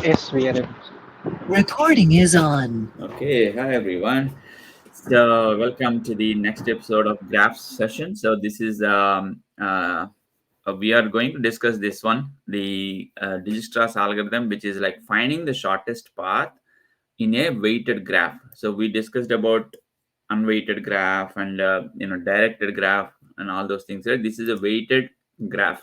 Yes, we are able. Recording is on. Okay, hi everyone. So, welcome to the next episode of Graphs session. So, this is we are going to discuss this one, the Dijkstra's algorithm, which is like finding the shortest path in a weighted graph. So, we discussed about unweighted graph and directed graph and all those things. Right? This is a weighted graph.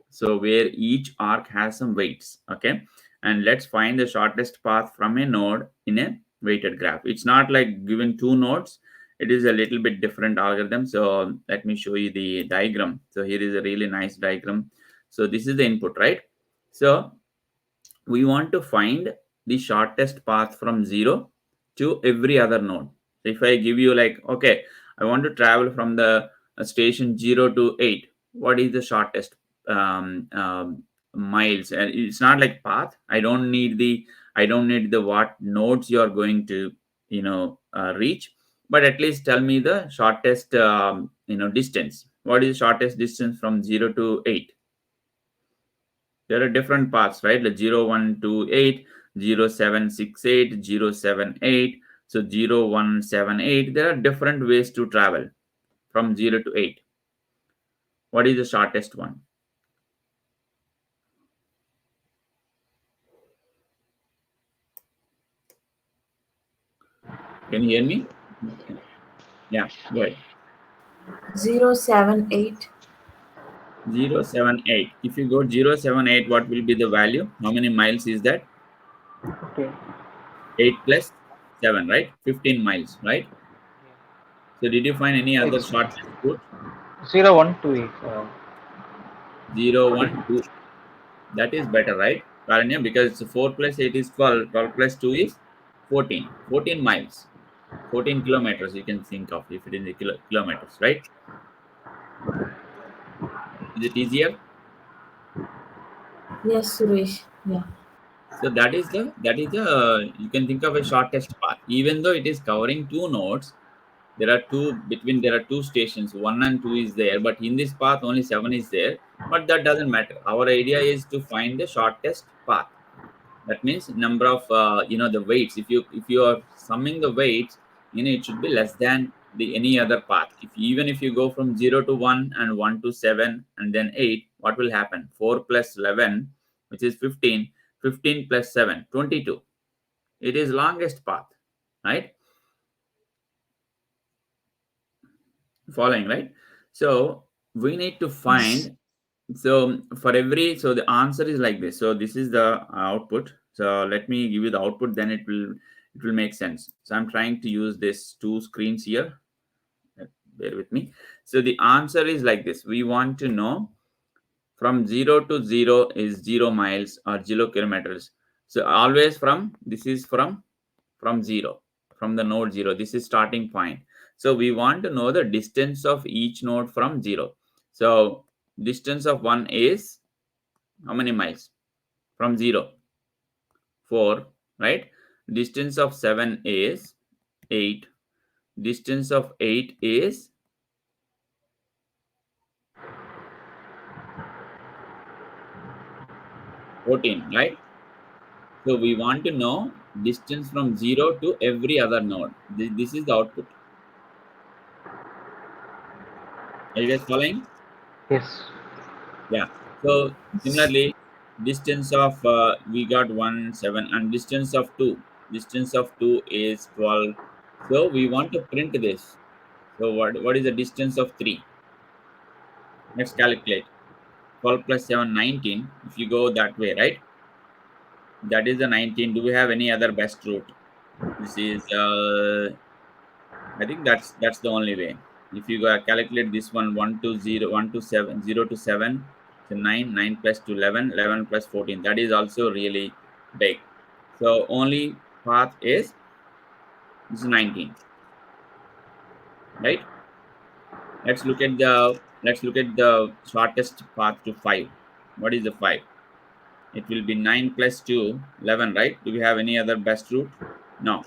So, where each arc has some weights. Okay, and let's find the shortest path from a node in a weighted graph. It's not like given two nodes, it is a little bit different algorithm. So let me show you the diagram. So here is a really nice diagram. So this is the input, right? So we want to find the shortest path from 0 to every other node. So if I give you like, okay, I want to travel from the station 0 to 8, what is the shortest miles? And it's not like path. I don't need the what nodes you are going to reach, but at least tell me the shortest distance. What is the shortest distance from 0 to 8? There are different paths, right? Like 0128, 0768, 078. So 0178. There are different ways to travel from 0 to 8. What is the shortest one? Can you hear me? Yeah, go ahead. 078. 078. If you go 078, what will be the value? How many miles is that? Okay. 8 plus 7, right? 15 miles, right? So did you find any other It's shortest route? 0128. 012. That is better, right, Karanya? Because 4 plus 8 is 12. 12 plus 2 is 14. 14 miles. 14 kilometers you can think of if it is in the kilometers, right? Is it easier? Yes, Suresh. Yeah. So that is the you can think of a shortest path. Even though it is covering two nodes, there are two stations. 1 and 2 is there, but in this path only 7 is there. But that doesn't matter. Our idea is to find the shortest path. That means number of the weights. If you are summing the weights, it should be less than the any other path. Even if you go from 0 to 1 and 1 to 7 and then 8, what will happen? 4 plus 11, which is 15. 15 plus 7, 22. It is longest path, right? Following, right? So we need to Yes. find. So the answer is like this. So this is the output. So let me give you the output, then it will make sense. So I'm trying to use this two screens here. Bear with me. So the answer is like this. We want to know from 0 to 0 is 0 miles or 0 kilometers. So always this is from 0, from the node 0. This is starting point. So we want to know the distance of each node from 0. So distance of 1 is how many miles? From 0, 4, right? Distance of 7 is 8. Distance of 8 is 14, right? So we want to know distance from 0 to every other node. This is the output. Are you guys following? Yes. Yeah. So similarly, distance of we got 1 7, and distance of 2. Distance of 2 is 12. So we want to print this. So what is the distance of 3? Let's calculate. 12 plus 7, 19. If you go that way, right? That is the 19. Do we have any other best route? This is I think that's the only way. If you calculate this one, 1 to 0, 1 to 7, 0 to 7, so 9, 9 plus to 11, 11 plus 14. That is also really big. So only path is this is 19, right? Let's look at the shortest path to 5. What is the 5? It will be 9 plus 2, 11, right? Do we have any other best route? No,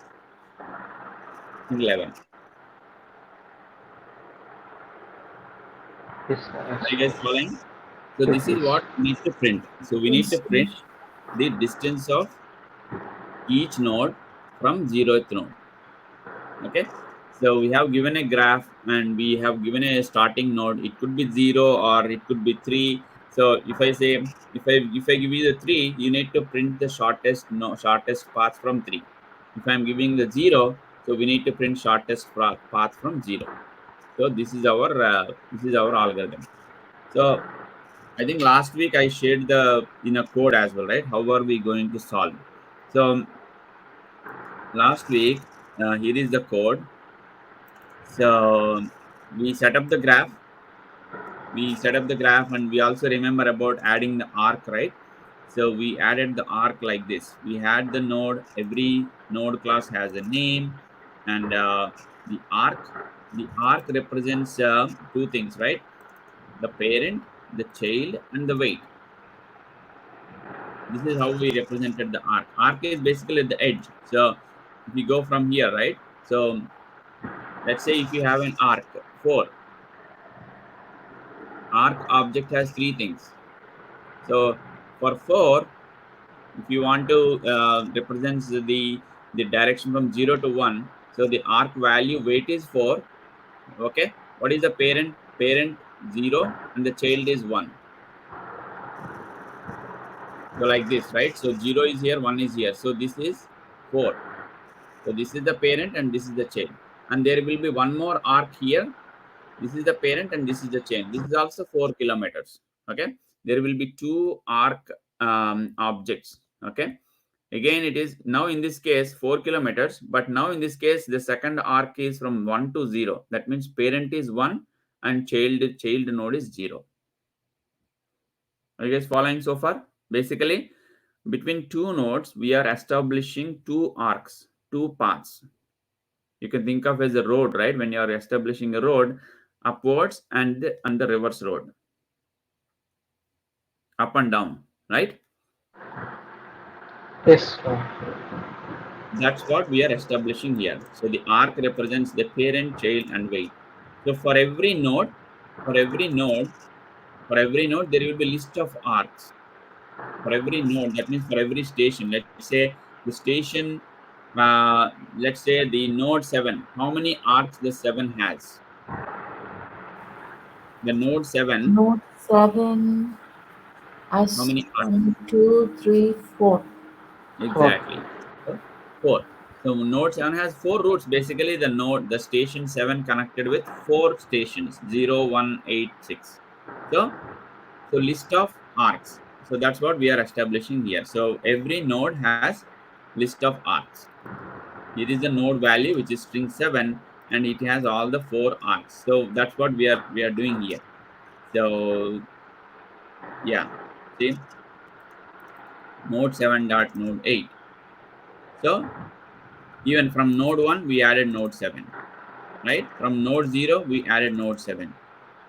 11. Yes. Are you guys following? So Yes. this is Yes. what we need to print. So we need to Yes. print the distance of each node from 0th node. Okay, so we have given a graph and we have given a starting node. It could be 0 or it could be 3. So if I say, if I give you the 3, you need to print the shortest path from 3. If I'm giving the 0, so we need to print shortest path from 0. So this is our algorithm. So I think last week I shared the in a code as well, right? How are we going to solve? So last week, here is the code. So we set up the graph. We set up the graph, and we also remember about adding the arc, right? So we added the arc like this. We had the node. Every node class has a name, and the arc. The arc represents two things, right? The parent, the child, and the weight. This is how we represented the arc. Arc is basically the edge. So if we go from here, right? So let's say if you have an arc 4, arc object has three things. So for 4, if you want to represent the direction from 0 to 1, so the arc value weight is 4. Okay, what is the parent 0 and the child is 1. So like this, right? So 0 is here, 1 is here, so this is 4. So this is the parent and this is the child, and there will be one more arc here. This is the parent and this is the chain. This is also 4 kilometers. Okay, there will be two arc objects. Okay, again it is now in this case 4 kilometers, but now in this case the second arc is from 1 to 0. That means parent is 1 and child node is 0. Are you guys following so far? Basically, between two nodes we are establishing two arcs, two paths. You can think of as a road, right? When you are establishing a road, upwards and the reverse road, up and down, right? Yes. That's what we are establishing here. So the arc represents the parent, child, and weight. So for every node, for every node, for every node, there will be list of arcs. For every node, that means for every station. Let's say the station, let's say the node 7. How many arcs the 7 has? The node 7, Note 7 how as many arcs? 1, 2, 3, 4. Four. Exactly. So 4. So node 7 has 4 routes. Basically, the station 7 connected with 4 stations, 0, 1, 8, 6. So list of arcs. So that's what we are establishing here. So every node has list of arcs. Here is the node value, which is string 7, and it has all the 4 arcs. So that's what we are doing here. So yeah, see, node 7 dot node 8. So even from node 1, we added node 7, right? From node 0, we added node 7.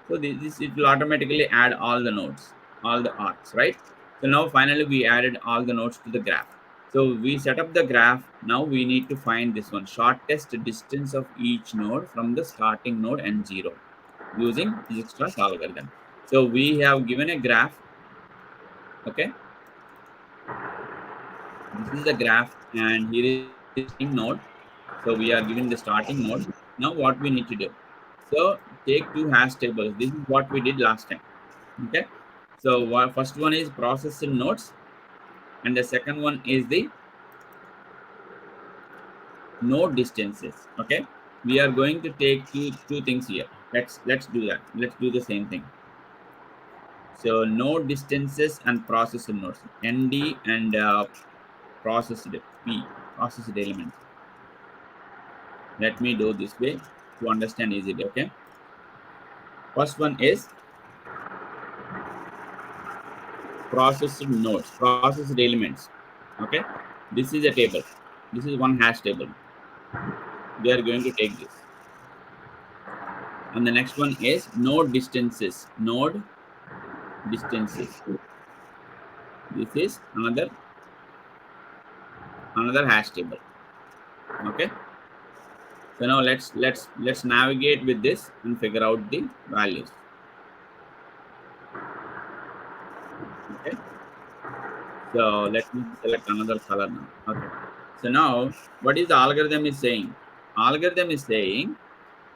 So this it will automatically add all the nodes, all the arcs, right? So now finally we added all the nodes to the graph. So we set up the graph. Now we need to find this one, shortest distance of each node from the starting node n0 using Dijkstra's algorithm. So we have given a graph. Okay, this is the graph, and here is the starting node. So we are giving the starting node. Now what we need to do? So take two hash tables. This is what we did last time. Okay. So first one is processed nodes, and the second one is the node distances. Okay. We are going to take two things here. Let's do that. Let's do the same thing. So node distances and processed nodes, ND and processed processed elements. Let me do this way to understand easily. Okay. First one is processed nodes, processed elements. Okay. This is a table. This is one hash table. We are going to take this. And the next one is node distances. Node distances. This is another hash table. Okay. So now let's navigate with this and figure out the values. Okay. So let me select another color now. Okay. So now what is the algorithm is saying? Algorithm is saying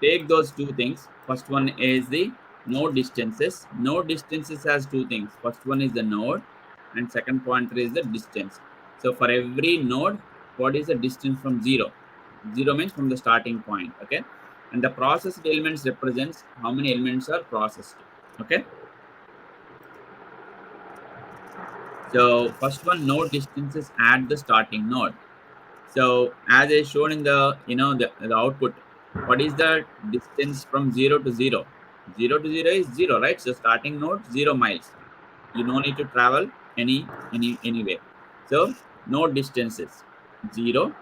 take those two things. First one is the node distances. Node distances has two things. First one is the node and second pointer is the distance. So for every node, what is the distance from zero? Zero means from the starting point. Okay. And the processed elements represents how many elements are processed. Okay. So first one node distances at the starting node. So as I shown in the the output, what is the distance from zero to zero? Zero to zero is zero, right? So starting node 0 miles. You no need to travel anywhere. So node distances zero.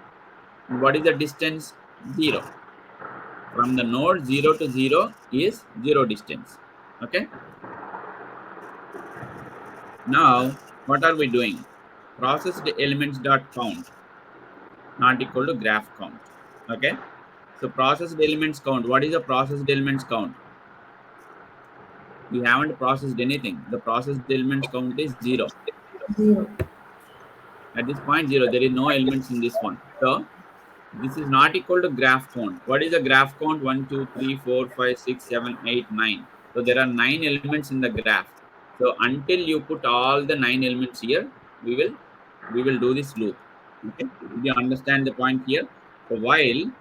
And what is the distance? Zero. From the node zero to zero is zero distance. Okay. Now what are we doing? Processed elements dot count not equal to graph count. Okay. So processed elements count. What is the processed elements count? We haven't processed anything. The processed elements count is zero. 0. At this point, zero. There is no elements in this one. So this is not equal to graph count. What is the graph count? 1, 2, 3, 4, 5, 6, 7, 8, 9. So there are 9 elements in the graph. So until you put all the 9 elements here, we will do this loop. Okay. Did you understand the point here? So while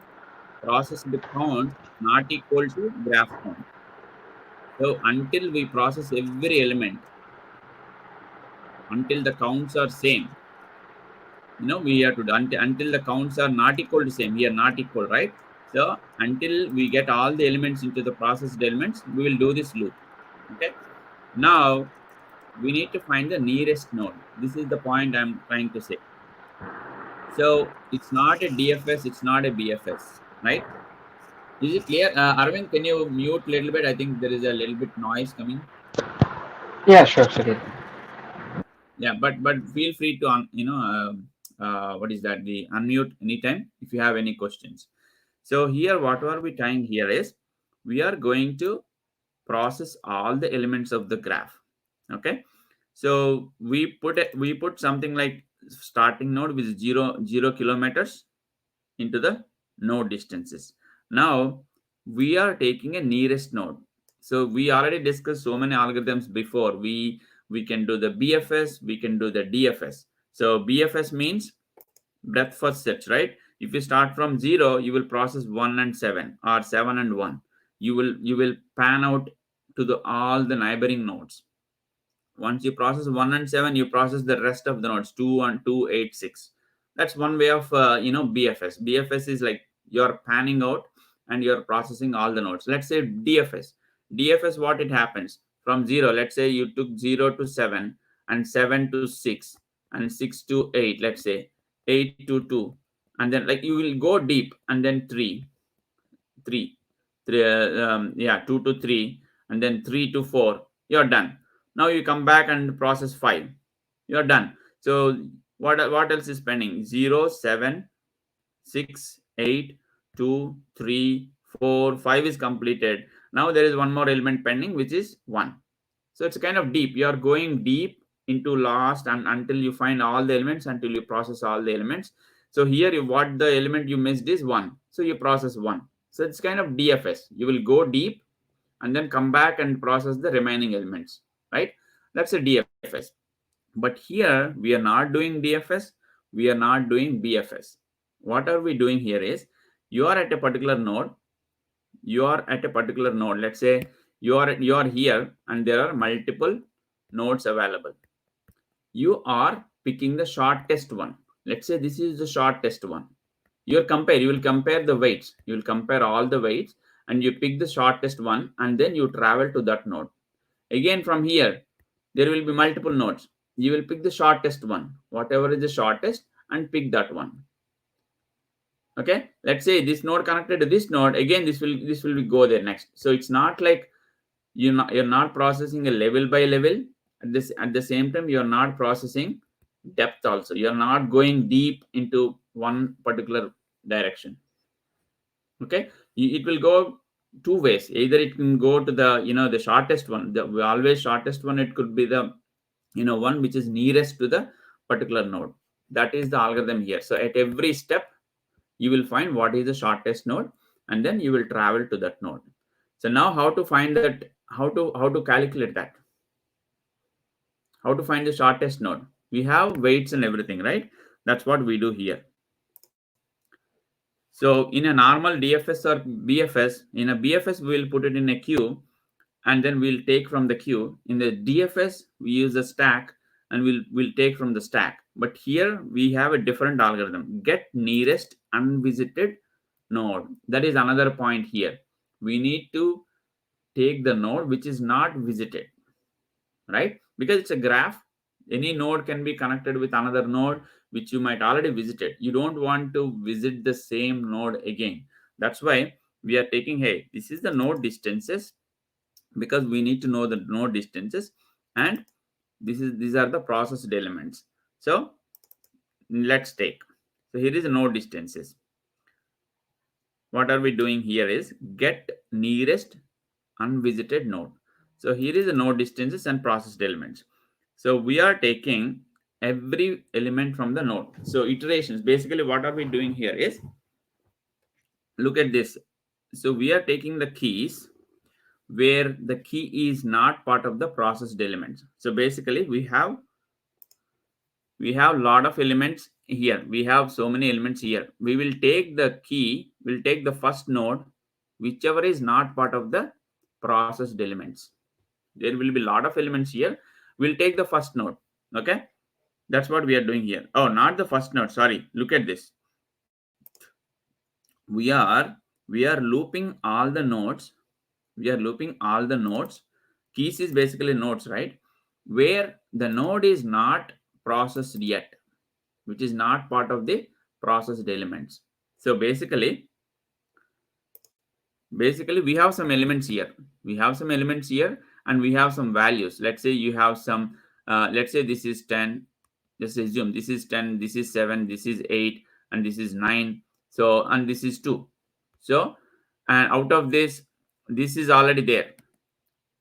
processed count not equal to graph count. So until we process every element, until the counts are same, we have to do until the counts are not equal to same. Here not equal, right? So until we get all the elements into the processed elements, we will do this loop. Okay. Now we need to find the nearest node. This is the point I'm trying to say. So it's not a DFS, it's not a BFS, right? Is it clear? Arvind, can you mute a little bit? I think there is a little bit noise coming. Yeah, sure, sure. Yeah, but feel free to what is that, the unmute anytime if you have any questions. So here what are we trying here is we are going to process all the elements of the graph. Okay. So we put something like starting node with zero kilometers into the node distances. Now we are taking a nearest node. So we already discussed so many algorithms before. We can do the BFS, we can do the DFS. So BFS means breadth first search, right? If you start from zero, you will process 1 and 7 or 7 and 1. You will pan out to the all the neighboring nodes. Once you process 1 and 7, you process the rest of the nodes 2 and 2, 8, 6. That's one way of BFS. BFS is like you're panning out and you're processing all the nodes. Let's say DFS. DFS, what it happens from 0, let's say you took 0 to 7 and 7 to 6 and 6 to 8, let's say 8 to 2, and then like you will go deep, and then 3 yeah, 2 to 3, and then 3 to 4, you're done. Now you come back and process 5, you're done. So what else is pending? 0, 7, 6, 8, 2, 3, 4, 5 is completed. Now there is one more element pending, which is 1. So it's kind of deep. You are going deep into last and until you find all the elements, until you process all the elements. So here what the element you missed is 1. So you process 1. So it's kind of DFS. You will go deep and then come back and process the remaining elements, right? That's a DFS. But here we are not doing DFS. We are not doing BFS. What are we doing here is you are at a particular node. Let's say you are here and there are multiple nodes available. You are picking the shortest one. Let's say this is the shortest one. You will compare the weights. You will compare all the weights and you pick the shortest one, and then you travel to that node. Again, from here there will be multiple nodes. You will pick the shortest one, whatever is the shortest, and pick that one. Okay, let's say this node connected to this node. Again, this will go there next. So it's not like you're not processing a level by level. At the same time, you're not processing depth also. You're not going deep into one particular direction. Okay, it will go two ways. Either it can go to the shortest one. The always shortest one. It could be the one which is nearest to the particular node. That is the algorithm here. So at every step, you will find what is the shortest node, and then you will travel to that node. So now how to find that, how to calculate that, how to find the shortest node. We have weights and everything, right? That's what we do here. So in a normal DFS or BFS, in a BFS, we'll put it in a queue, and then we'll take from the queue. In the DFS, we use a stack, and we'll take from the stack. But here we have a different algorithm. Get nearest unvisited node. That is another point here. We need to take the node which is not visited, right? Because it's a graph. Any node can be connected with another node which you might already visited. You don't want to visit the same node again. That's why we are taking, hey, this is the node distances, because we need to know the node distances, and these are the processed elements. So let's take, so here is the node distances. What are we doing here is get nearest unvisited node. So here is the node distances and processed elements. So we are taking every element from the node. So iterations, basically what are we doing here is, look at this. So we are taking the keys where the key is not part of the processed elements. So basically we have a lot of elements here. We have so many elements here. We will take the key, we'll take the first node, whichever is not part of the processed elements. There will be a lot of elements here. We'll take the first node. Okay, that's what we are doing here. Oh, not the first node, sorry. Look at this. We are looping all the nodes. We are looping all the nodes. Keys is basically nodes, right? Where the node is not processed yet, which is not part of the processed elements. So basically we have some elements here. We have some elements here, and we have some values. Let's say you have some, let's say this is 10. Just assume this is 10, this is 7, this is 8, and this is 9. So, and this is 2. So, and out of this is already there.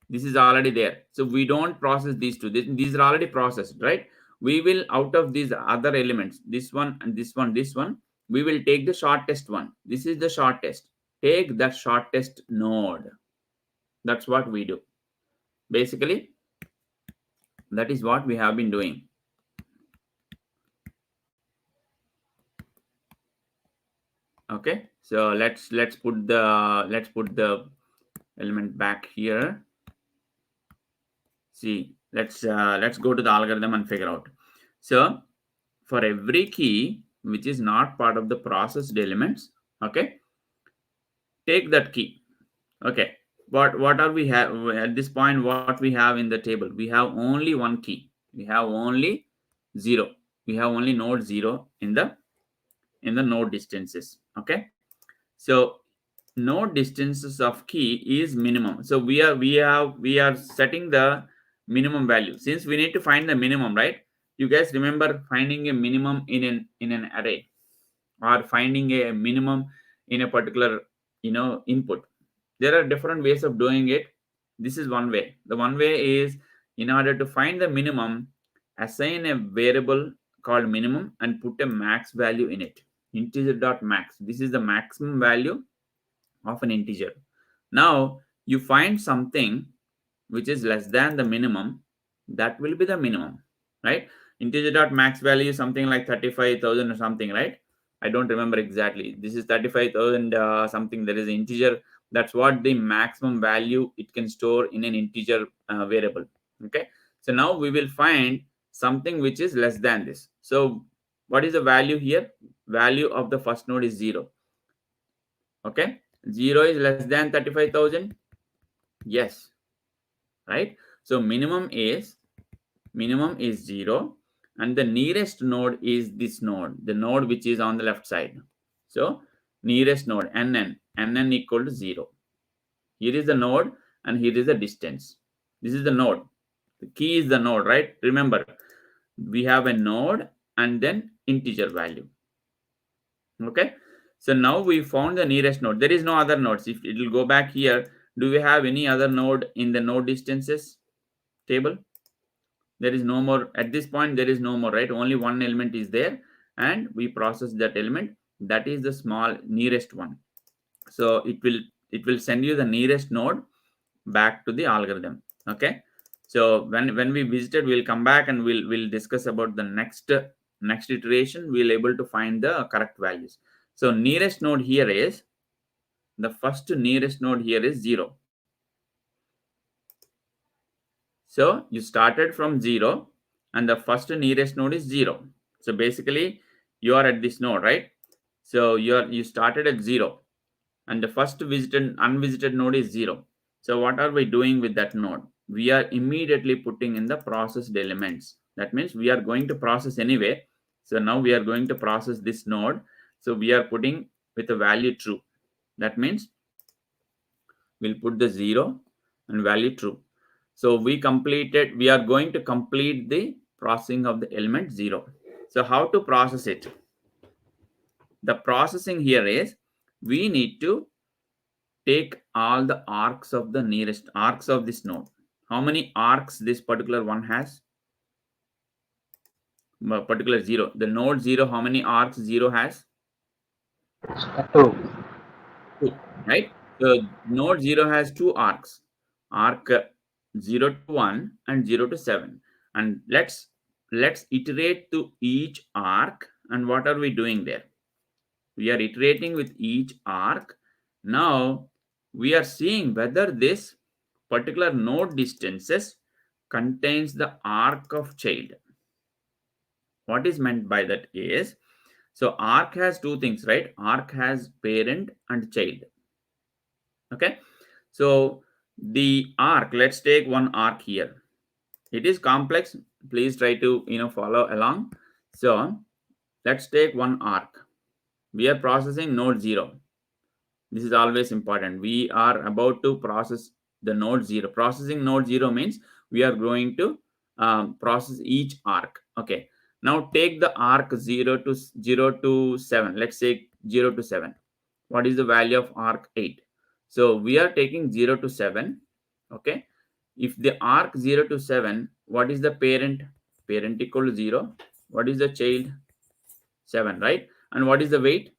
This is already there. So we don't process these two. These are already processed, right? We will, out of these other elements, this one and this one, we will take the shortest one. This is the shortest. Take the shortest node. That's what we do. Basically, that is what we have been doing. Okay, so let's put the element back here. See, let's go to the algorithm and figure out. So for every key which is not part of the processed elements, okay, take that key. Okay, what are we have at this point? What we have in the table? We have only one key. We have only 0. We have only node 0 in the node distances. Okay, so node distances of key is minimum. So we are setting the minimum value, since we need to find the minimum, right? You guys remember finding a minimum in an array, or finding a minimum in a particular input. There are different ways of doing it. This is one way. The one way is, in order to find the minimum, assign a variable called minimum and put a max value in it. Integer.max. This is the maximum value of an integer. Now you find something which is less than the minimum, that will be the minimum, right? Integer.max value is something like 35,000 or something, right? I don't remember exactly. This is 35,000 something. There is an integer. That's what the maximum value it can store in an integer variable. Okay, so now we will find something which is less than this. So what is the value here? Value of the first node is 0. Okay, 0 is less than 35,000. Yes, right? So minimum is 0, and the nearest node is this node, the node which is on the left side. So nearest node, nn equal to 0. Here is the node, and here is the distance. This is the node. The key is the node, right? Remember, we have a node and then integer value. Okay, so now we found the nearest node. There is no other nodes. If it will go back here, do we have any other node in the node distances table? There is no more at this point, there is no more, right? Only one element is there, and we process that element. That is the small nearest one. So it will send you the nearest node back to the algorithm. Okay, so when we visited, we'll come back and we'll discuss about the next iteration. We'll able to find the correct values. So nearest node here is, the first nearest node here is 0. So you started from 0, and the first nearest node is 0. So basically you are at this node, right? So you started at 0, and the first unvisited node is 0. So what are we doing with that node? We are immediately putting in the processed elements. That means we are going to process anyway. So now we are going to process this node. So we are putting with a value true. That means we'll put the 0 and value true. So we are going to complete the processing of the element 0. So how to process it? The processing here is, we need to take all the arcs of the nearest arcs of this node. How many arcs this particular one has? Particular 0. The node 0, how many arcs 0 has? 2. 2, right? So node 0 has 2 arcs, arc 0 to 1 and 0 to 7. And let's iterate to each arc. And what are we doing there? We are iterating with each arc. Now we are seeing whether this particular node distances contains the arc of child. What is meant by that is, so arc has two things, right? Arc has parent and child. Okay, so the arc, let's take one arc here. It is complex, please try to follow along. So let's take one arc. We are processing node 0. This is always important. We are about to process the node 0. Processing node 0 means we are going to process each arc. Okay, now take the arc 0 to 7. Let's say 0 to 7. What is the value of arc 8? So we are taking 0 to 7. Okay, if the arc 0 to 7, what is the parent? Parent equal to 0. What is the child? 7, right? And what is the weight?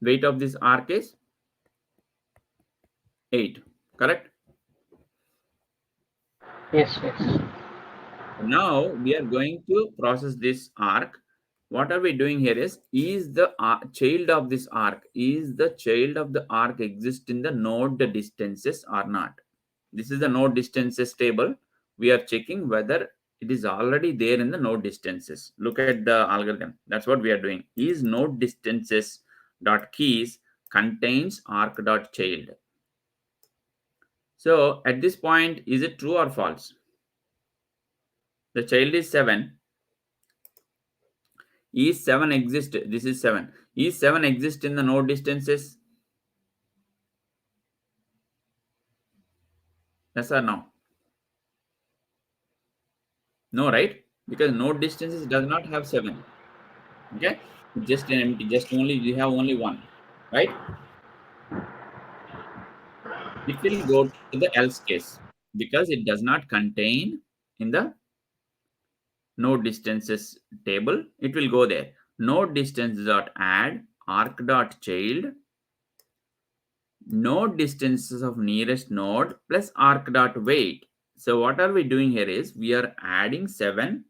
Weight of this arc is 8, correct? Yes, yes. Now we are going to process this arc. What are we doing here is the child of this arc, is the child of the arc exist in the node distances or not? This is the node distances table. We are checking whether it is already there in the node distances. Look at the algorithm. That's what we are doing. Is node distances dot keys contains arc dot child. So at this point, is it true or false? The child is 7. Is 7 exist? This is 7. Is 7 exist in the node distances? Yes or no? No, right? Because node distances does not have 7. Okay, just an empty, just only you have only one, right? It will go to the else case because it does not contain in the node distances table. It will go there. Node distance dot add arc dot child node distances of nearest node plus arc dot weight. So what are we doing here is we are adding 7.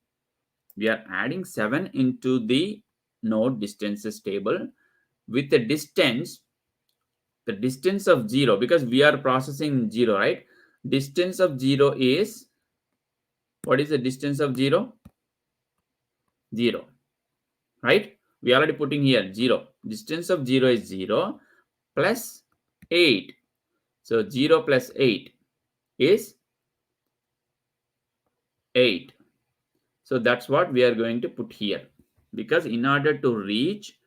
We are adding 7 into the node distances table with the distance of 0, because we are processing 0, right? Distance of 0 is, what is the distance of 0? 0, right? We already putting here 0. Distance of 0 is 0 plus 8. So 0 plus 8 is 8. So that's what we are going to put here, because in order to reach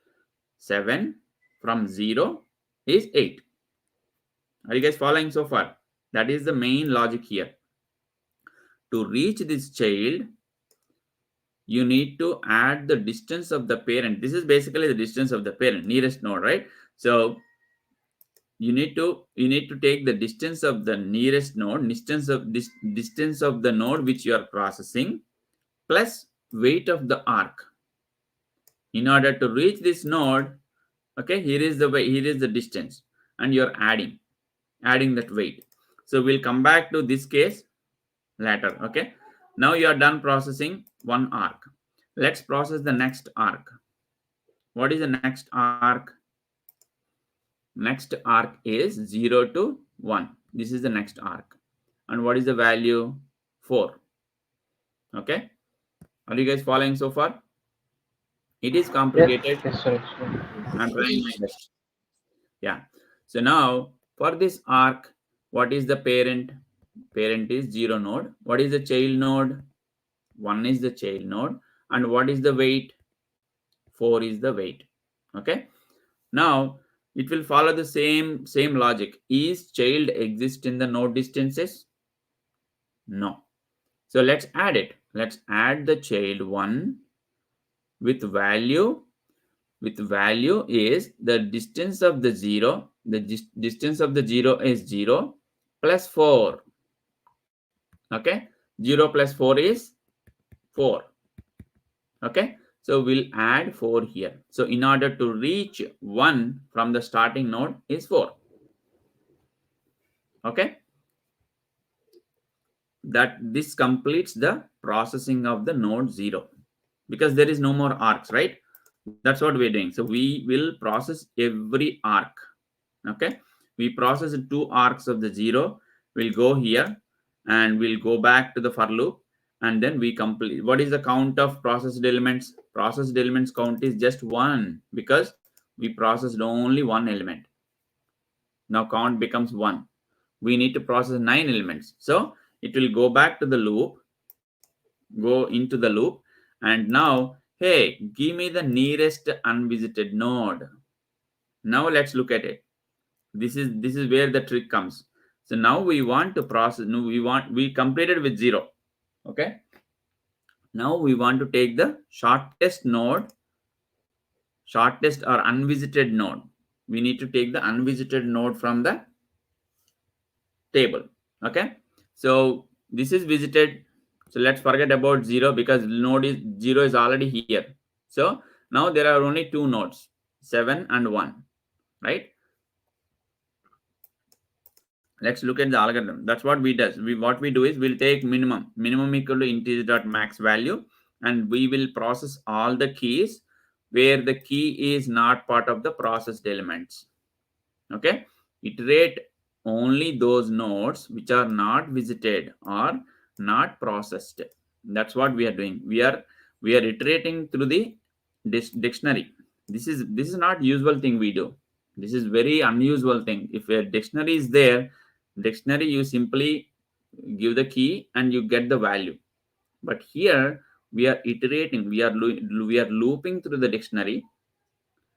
7 from 0 is 8. Are you guys following so far? That is the main logic here. To reach this child, you need to add the distance of the parent. This is basically the distance of the parent, nearest node, right? So you need to take the distance of the nearest node, distance of the node which you are processing, plus weight of the arc. In order to reach this node, okay, here is the distance, and you're adding that weight. So we'll come back to this case later. Okay, now you are done processing one arc. Let's process the next arc. What is the next arc? Next arc is 0 to 1. This is the next arc. And what is the value? 4. Okay, are you guys following so far? It is Yes, complicated. yes, sir. Yes, sir. I'm trying my best. Yeah. So now for this arc, what is the parent? Parent is 0 node. What is the child node? 1 is the child node. And what is the weight? 4 is the weight. Okay. Now it will follow the same logic. Is child exist in the node distances? No. So let's add it. Let's add the child 1 with value. With value is the distance of the 0. The distance of the 0 is 0 plus 4. Okay. 0 plus 4 is 4. Okay. So we'll add 4 here. So in order to reach 1 from the starting node is 4. Okay. That this completes the processing of the node 0, because there is no more arcs, right? That's what we're doing. So we will process every arc. Okay, we process 2 arcs of the 0. We'll go here and we'll go back to the for loop, and then we complete. What is the count of processed elements? Processed elements count is just 1, because we processed only 1 element. Now count becomes 1. We need to process 9 elements. So it will go back to the loop, go into the loop, and now, hey, give me the nearest unvisited node. Now let's look at it. This is where the trick comes. So now we want to process. No, we completed with 0. Okay. Now we want to take the shortest node, shortest or unvisited node. We need to take the unvisited node from the table. Okay. So this is visited. So let's forget about 0, because node is 0 is already here. So now there are only 2 nodes, 7 and 1, right? Let's look at the algorithm. That's what what we do is we'll take minimum equal to integer dot max value, and we will process all the keys where the key is not part of the processed elements. Okay, iterate only those nodes which are not visited or not processed. That's what we are doing. We are iterating through the dictionary. This is not usual thing we do. This is very unusual thing. If a dictionary is there, dictionary you simply give the key and you get the value. But here we are iterating. We are looping through the dictionary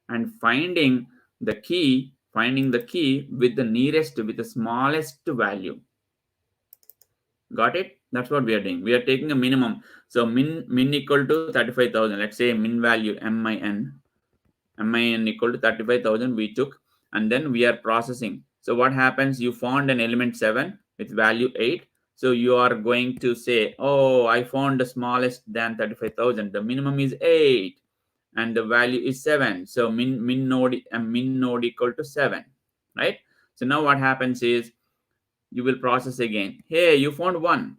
and finding the key with the nearest, with the smallest value. Got it? That's what we are doing. We are taking a minimum. So min equal to 35,000. Let's say min value min equal to 35,000 we took, and then we are processing. So what happens? You found an element 7 with value 8. So you are going to say, oh, I found the smallest than 35,000. The minimum is 8 and the value is 7. So min node equal to 7, right? So now what happens is you will process again. Hey, you found 1.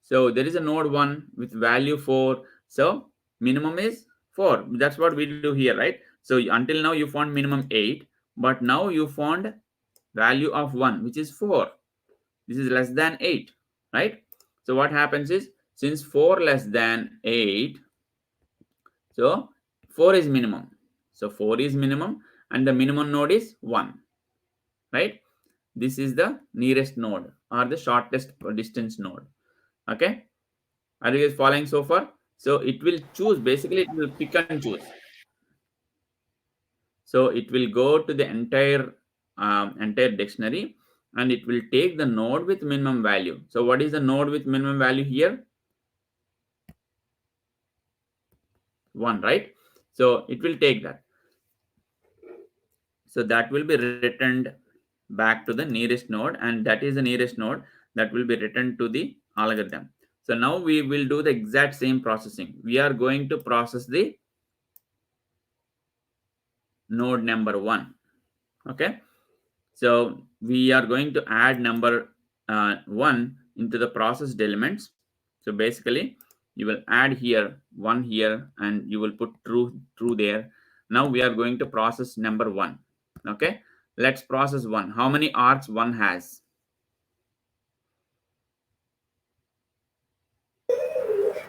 So there is a node 1 with value 4. So minimum is 4. That's what we do here, right? So until now you found minimum 8, but now you found value of 1, which is 4. This is less than 8, right? So what happens is, since 4 less than 8, so 4 is minimum. So 4 is minimum, and the minimum node is 1, right? This is the nearest node or the shortest distance node. Okay. Are you guys following so far? So it will choose, basically it will pick and choose. So it will go to the entire dictionary, and it will take the node with minimum value. So what is the node with minimum value here? 1, right? So it will take that. So that will be returned back to the nearest node, and that is the nearest node that will be returned to the algorithm. So now we will do the exact same processing. We are going to process the node number 1. Okay, so we are going to add number 1 into the processed elements. So basically you will add here 1 here, and you will put true there. Now we are going to process number 1. Okay, let's process 1. How many arcs 1 has?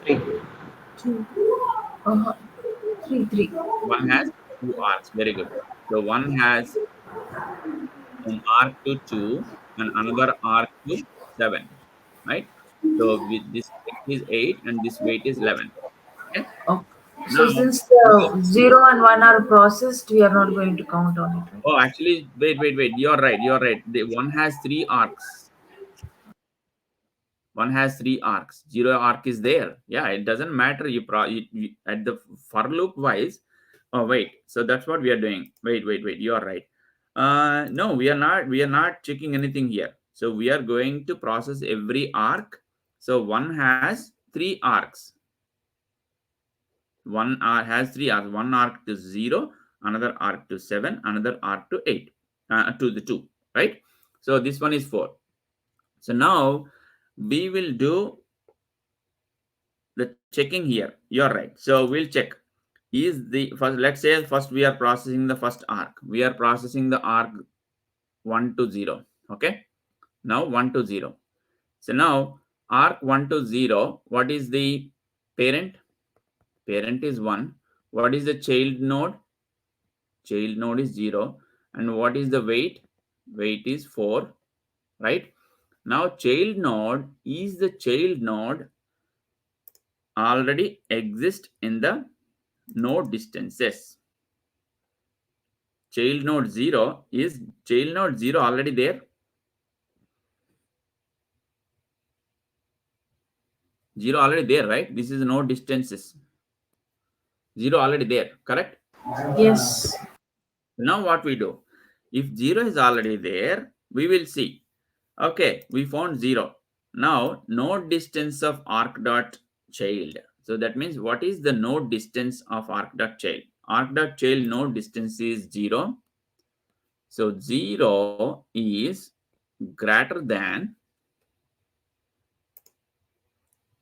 3. 2. Uh, 3, 3. 1 has 2 arcs. Very good. So 1 has an arc to 2 and another arc to 7, right? So with this weight is 8 and this weight is 11. Okay. Okay. Now, So since the 0 and 1 are processed, we are not going to count on it, right? oh, actually, wait. You're right. You're right. The one has 3 arcs. One has 3 arcs. 0 arc is there. Yeah, it doesn't matter. You at the for loop wise. Oh, wait. So that's what we are doing. Wait. You are right. No, we are not. We are not checking anything here. So we are going to process every arc. So one has 3 arcs. One arc has 3 arcs. One arc to 0, another arc to 7, another arc to 8, to the 2. Right. So this one is 4. So now we will do the checking here. You're right. So we'll check. Is the first, let's say first we are processing the first arc. We are processing the arc 1 to 0. Okay. Now 1 to 0. So now arc 1 to 0, what is the parent? Parent is 1. What is the child node? Child node is 0. And what is the weight? Weight is 4. Right. Now child node is the child node already exist in the node distances. Child node 0 is child node 0 already there. 0 already there, right? This is node distances. 0 already there, correct? Yes. Now what we do? If 0 is already there, we will see. Okay, we found 0. Now node distance of arc dot child. So that means what is the node distance of arc dot child? Arc dot child node distance is 0. So 0 is greater than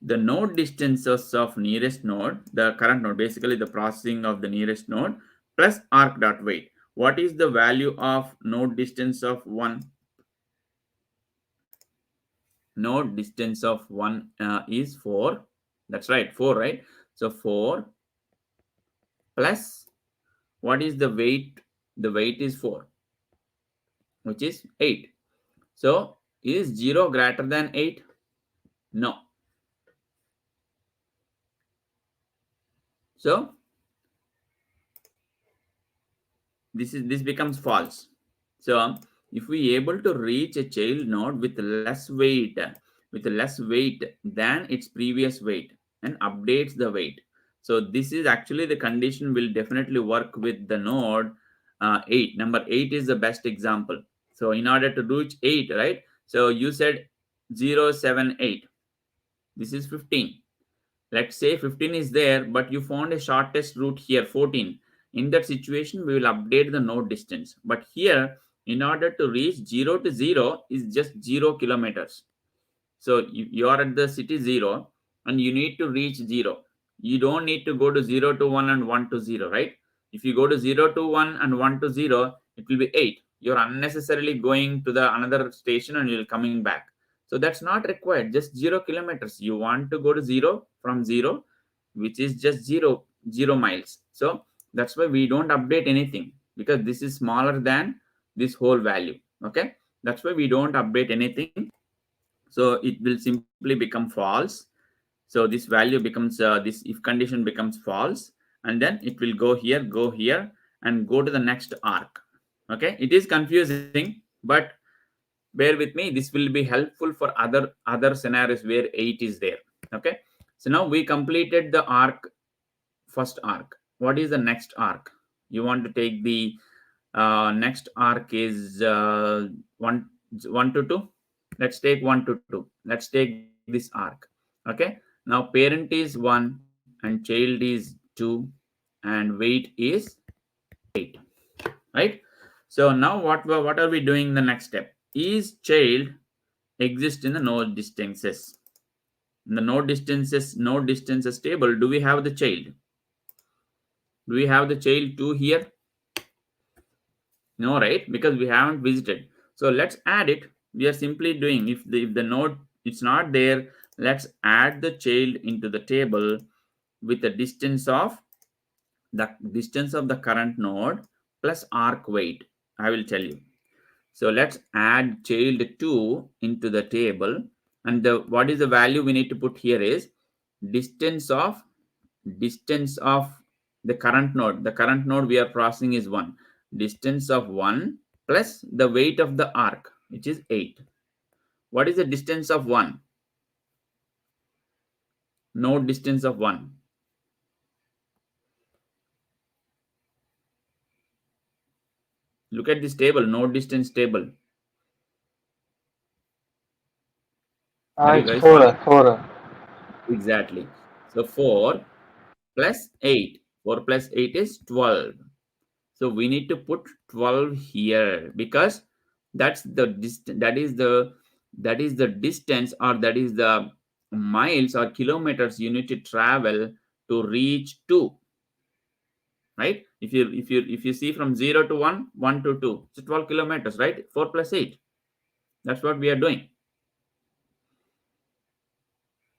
the node distances of nearest node, the current node, basically the processing of the nearest node, plus arc dot weight. What is the value of node distance of 1? Node distance of 1 is 4. That's right, 4, right? So 4 plus what is the weight? The weight is 4, which is 8. So is 0 greater than 8? No. So this becomes false. So if we able to reach a child node with less weight than its previous weight and updates the weight, so this is actually the condition will definitely work with the node 8. Number 8 is the best example. So in order to reach 8, right? So you said 0, 7, 8. This is 15. Let's say 15 is there, but you found a shortest route here, 14. In that situation, we will update the node distance. But here, in order to reach 0 to 0 is just 0 kilometers. So you are at the city 0 and you need to reach 0. You don't need to go to 0 to 1 and 1 to 0, right? If you go to 0 to 1 and 1 to 0, it will be 8. You're unnecessarily going to the another station and you're coming back. So that's not required. Just 0 kilometers. You want to go to 0 from 0, which is just 0 miles. So that's why we don't update anything, because this is smaller than this whole value. Okay. That's why we don't update anything. So it will simply become false. So this value becomes this if condition becomes false, and then it will go here and go to the next arc. Okay, it is confusing, but bear with me. This will be helpful for other scenarios where 8 is there. Okay, so now we completed the arc, first arc. What is the next arc? You want to take the Next arc is 1 to 2. Let's take 1 to 2. Let's take this arc. Okay. Now parent is 1 and child is 2 and weight is 8. Right. So now what are we doing? The next step is child exists in the node distances. In the node distances table, do we have the child? Do we have the child 2 here? No, right? Because we haven't visited. So let's add it. We are simply doing, if the node it's not there, let's add the child into the table with the distance of the current node plus arc weight. I will tell you. So let's add child 2 into the table, and what is the value we need to put here is distance of the current node. The current node we are processing is 1. Distance of 1 plus the weight of the arc, which is 8. What is the distance of 1? Node distance of 1. Look at this table, node distance table. Are you It's guys 4, following? 4. Exactly. So 4 plus 8. 4 plus 8 is 12. So we need to put 12 here because that's the that is the distance, or that is the miles or kilometers you need to travel to reach 2. Right? If you see from 0 to 1, 1 to 2, it's 12 kilometers, right? 4 plus 8. That's what we are doing.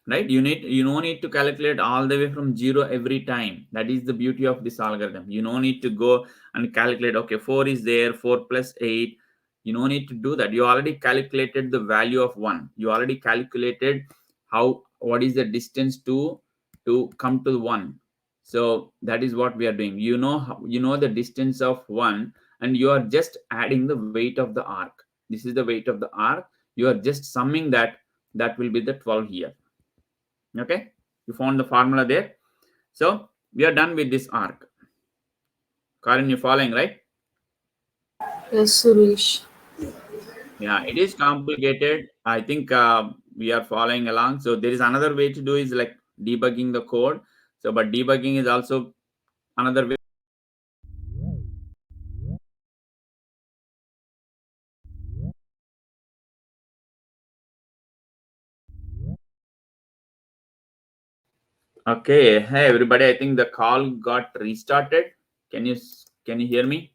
Right? You don't need to calculate all the way from 0 every time. That is the beauty of this algorithm. You don't need to go and calculate, okay, 4 is there, 4 plus 8. You don't need to do that. You already calculated the value of 1. You already calculated what is the distance to come to 1. So that is what we are doing. You know the distance of 1, and you are just adding the weight of the arc. This is the weight of the arc. You are just summing that. That will be the 12 here. Okay, you found the formula there. So we are done with this arc. Karan, you following, right? Yes, Suresh. Yeah, it is complicated. I think we are following along. So there is another way to do is like debugging the code. So but debugging is also another way. Okay, hey everybody, I think the call got restarted. Can you hear me?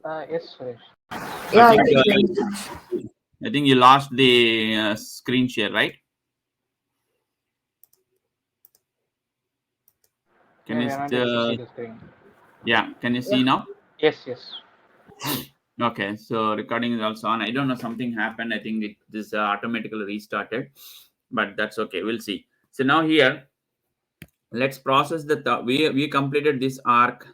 Yes, Suresh. Yeah, I think I can. I think you lost the screen share, right? Can Yeah, you we are not able to see the screen. yeah, can you see Yeah. now? Yes, yes. Okay, so recording is also on. I don't know, something happened. I think this automatically restarted, but that's okay. We'll see. So now here, let's process we completed this arc.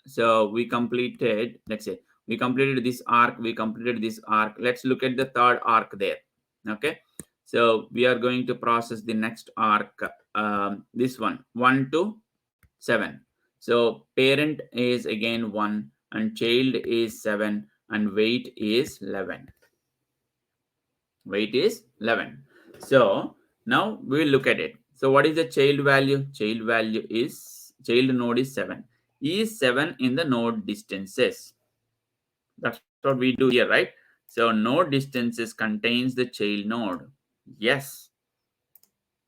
So we completed, let's say, we completed this arc. We completed this arc. Let's look at the third arc there. Okay, so we are going to process the next arc. This one, 1 to 7. So parent is again 1 and child is 7 and weight is 11. Weight is 11. So now we will look at it. So what is the child value? Child node is 7. Is 7 in the node distances? That's what we do here, right? So node distances contains the child node. Yes.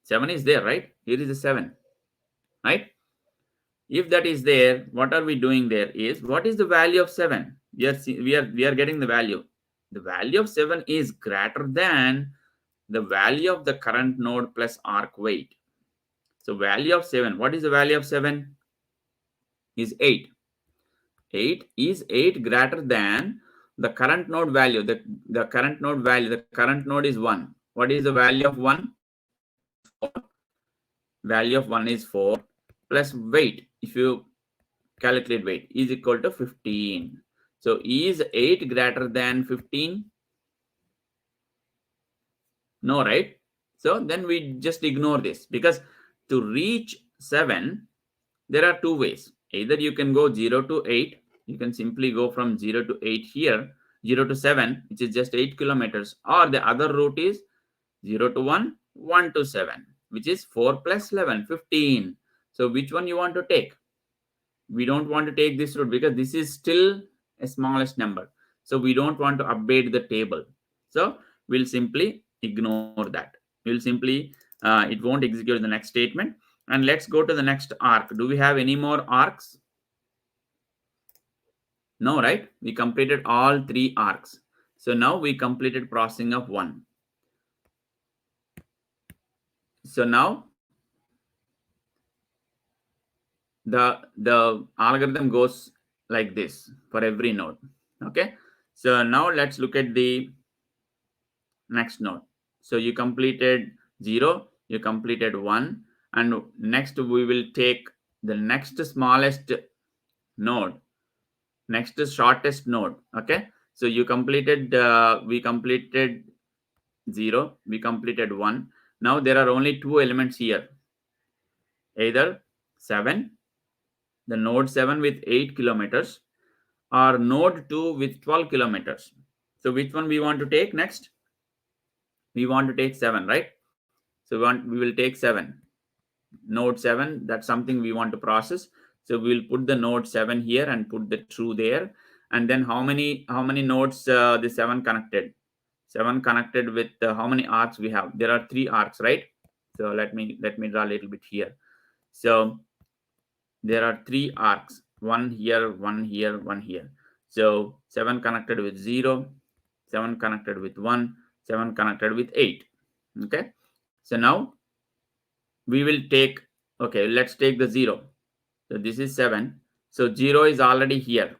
7 is there, right? Here is the 7, right? If that is there, what are we doing there is, what is the value of 7? We are getting the value. The value of 7 is greater than the value of the current node plus arc weight. So value of 7, what is the value of 7? Is 8. 8 is 8 greater than the current node value. The current node value, the current node is 1. What is the value of 1? Is 4. Value of 1 is 4 plus weight. If you calculate weight, is equal to 15. So is 8 greater than 15? No, right? So then we just ignore this, because to reach 7, there are two ways. Either you can go 0 to 8 You can simply go from 0 to 8 here, 0 to 7, which is just 8 kilometers, or the other route is 0 to 1, 1 to 7, which is 4 plus 11, 15. So which one you want to take? We don't want to take this route because this is still a smallest number. So we don't want to update the table. So we'll simply ignore that. We'll simply, it won't execute the next statement. And let's go to the next arc. Do we have any more arcs? No, right? We completed all 3 arcs. So now we completed processing of 1. So now the algorithm goes like this for every node. Okay. So now let's look at the next node. So you completed 0, you completed 1, and next we will take the next smallest node, next shortest node. Okay. So you completed, we completed 0, we completed 1. Now there are only 2 elements here, either 7, the node 7 with 8 kilometers, or node 2 with 12 kilometers. So which one we want to take next? We want to take 7, right? So we will take 7, node 7. That's something we want to process. So we'll put the node 7 here and put the true there. And then how many nodes the 7 connected? 7 connected with how many arcs we have? There are 3 arcs, right? So let me draw a little bit here. So there are 3 arcs, one here, one here, one here. So 7 connected with 0, 7 connected with 1, 7 connected with 8. Okay. So now we will take, okay, let's take the 0. So this is 7. So 0 is already here.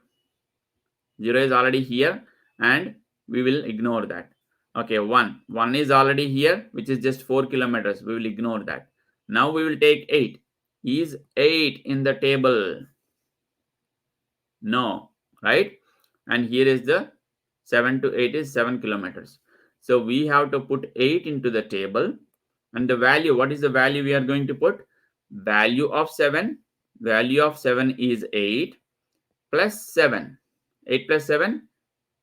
0 is already here, and we will ignore that. Okay, 1 is already here, which is just 4 kilometers. We will ignore that. Now we will take 8. Is 8 in the table? No, right? And here is the 7 to 8 is 7 kilometers. So we have to put 8 into the table, and the value, what is the value we are going to put? Value of 7 is 8 plus 7. 8 plus 7,